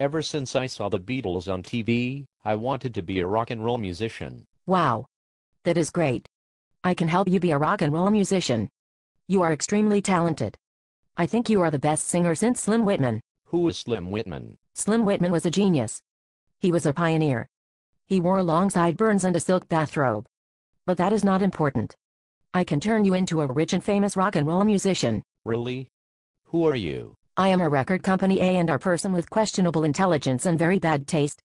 Ever since I saw the Beatles on TV, I wanted to be a rock and roll musician. Wow. That is great. I can help you be a rock and roll musician. You are extremely talented. I think you are the best singer since Slim Whitman. Who is Slim Whitman? Slim Whitman was a genius. He was a pioneer. He wore long sideburns and a silk bathrobe. But that is not important. I can turn you into a rich and famous rock and roll musician. Really? Who are you? I am a record company A&R person with questionable intelligence and very bad taste.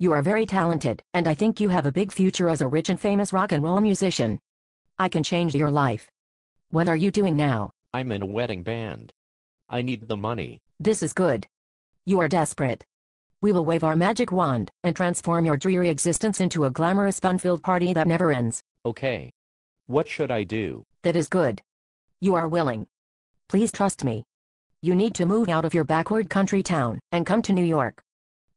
You are very talented, and I think you have a big future as a rich and famous rock and roll musician. I can change your life. What are you doing now? I'm in a wedding band. I need the money. This is good. You are desperate. We will wave our magic wand and transform your dreary existence into a glamorous fun-filled party that never ends. Okay. What should I do? That is good. You are willing. Please trust me. You need to move out of your backward country town and come to New York.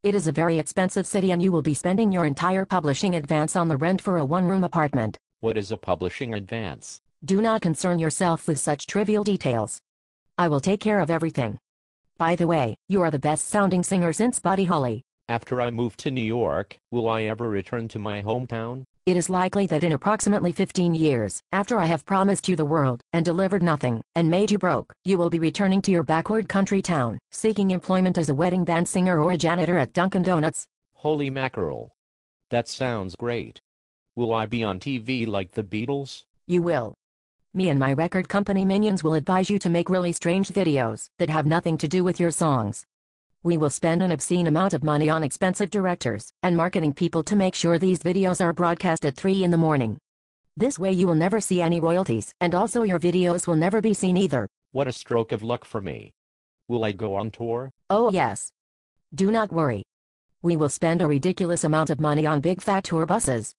It is a very expensive city and you will be spending your entire publishing advance on the rent for a one-room apartment. What is a publishing advance? Do not concern yourself with such trivial details. I will take care of everything. By the way, you are the best-sounding singer since Buddy Holly. After I move to New York, will I ever return to my hometown? It is likely that in approximately 15 years, after I have promised you the world and delivered nothing and made you broke, you will be returning to your backward country town, seeking employment as a wedding band singer or a janitor at Dunkin' Donuts. Holy mackerel. That sounds great. Will I be on TV like the Beatles? You will. Me and my record company minions will advise you to make really strange videos that have nothing to do with your songs. We will spend an obscene amount of money on expensive directors and marketing people to make sure these videos are broadcast at 3 in the morning. This way you will never see any royalties, and also your videos will never be seen either. What a stroke of luck for me. Will I go on tour? Oh yes. Do not worry. We will spend a ridiculous amount of money on big fat tour buses.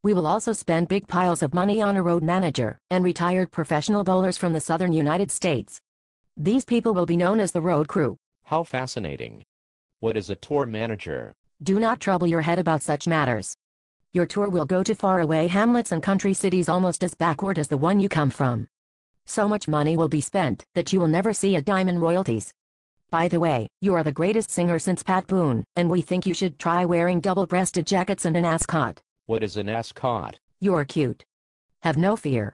We will also spend big piles of money on a road manager and retired professional bowlers from the southern United States. These people will be known as the road crew. How fascinating. What is a tour manager? Do not trouble your head about such matters. Your tour will go to faraway hamlets and country cities almost as backward as the one you come from. So much money will be spent that you will never see a dime in royalties. By the way, you are the greatest singer since Pat Boone, and we think you should try wearing double-breasted jackets and an ascot. What is an ascot? You are cute. Have no fear.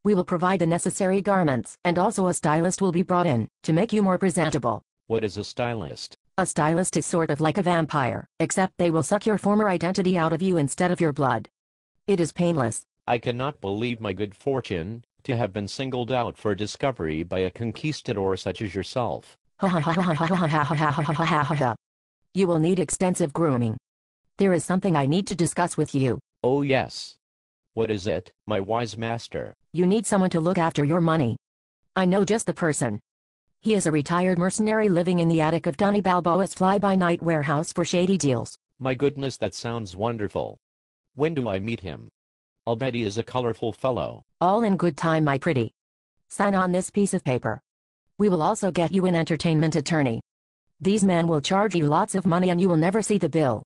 We will provide the necessary garments, and also a stylist will be brought in to make you more presentable. What is a stylist? A stylist is sort of like a vampire, except they will suck your former identity out of you instead of your blood. It is painless. I cannot believe my good fortune to have been singled out for discovery by a conquistador such as yourself. You will need extensive grooming. There is something I need to discuss with you. Oh yes. What is it, my wise master? You need someone to look after your money. I know just the person. He is a retired mercenary living in the attic of Donny Balboa's fly-by-night warehouse for shady deals. My goodness, that sounds wonderful. When do I meet him? I'll bet he is a colorful fellow. All in good time, my pretty. Sign on this piece of paper. We will also get you an entertainment attorney. These men will charge you lots of money and you will never see the bill.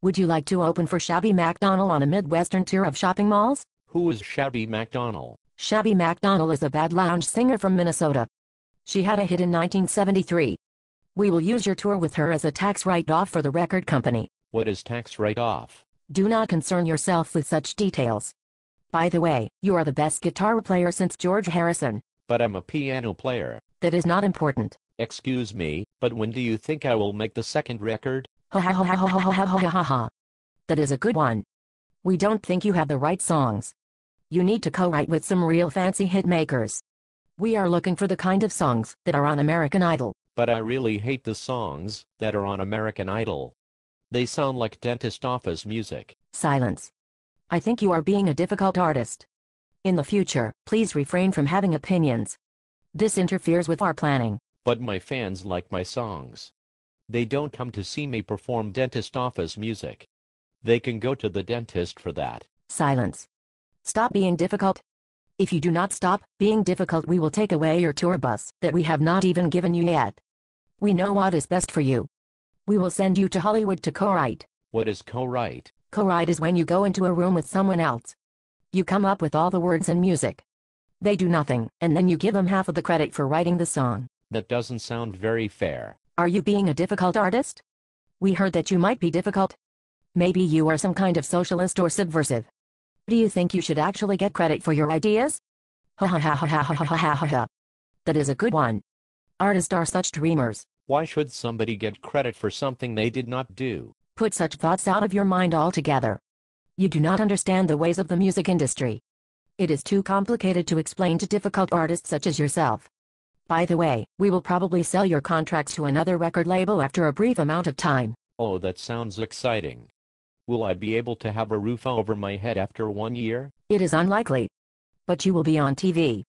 Would you like to open for Shabby MacDonald on a Midwestern tour of shopping malls? Who is Shabby MacDonald? Shabby MacDonald is a bad lounge singer from Minnesota. She had a hit in 1973. We will use your tour with her as a tax write-off for the record company. What is tax write-off? Do not concern yourself with such details. By the way, you are the best guitar player since George Harrison. But I'm a piano player. That is not important. Excuse me, but when do you think I will make the second record? Ha ha ha ha ha ha ha ha ha ha. That is a good one. We don't think you have the right songs. You need to co-write with some real fancy hit makers. We are looking for the kind of songs that are on American Idol. But I really hate the songs that are on American Idol. They sound like dentist office music. Silence. I think you are being a difficult artist. In the future, please refrain from having opinions. This interferes with our planning. But my fans like my songs. They don't come to see me perform dentist office music. They can go to the dentist for that. Silence. Stop being difficult. If you do not stop being difficult, we will take away your tour bus that we have not even given you yet. We know what is best for you. We will send you to Hollywood to co-write. What is co-write? Co-write is when you go into a room with someone else. You come up with all the words and music. They do nothing, and then you give them half of the credit for writing the song. That doesn't sound very fair. Are you being a difficult artist? We heard that you might be difficult. Maybe you are some kind of socialist or subversive. Do you think you should actually get credit for your ideas? Ha ha ha ha ha ha ha ha ha ha. That is a good one. Artists are such dreamers. Why should somebody get credit for something they did not do? Put such thoughts out of your mind altogether. You do not understand the ways of the music industry. It is too complicated to explain to difficult artists such as yourself. By the way, we will probably sell your contracts to another record label after a brief amount of time. Oh, that sounds exciting. Will I be able to have a roof over my head after 1 year? It is unlikely. But you will be on TV.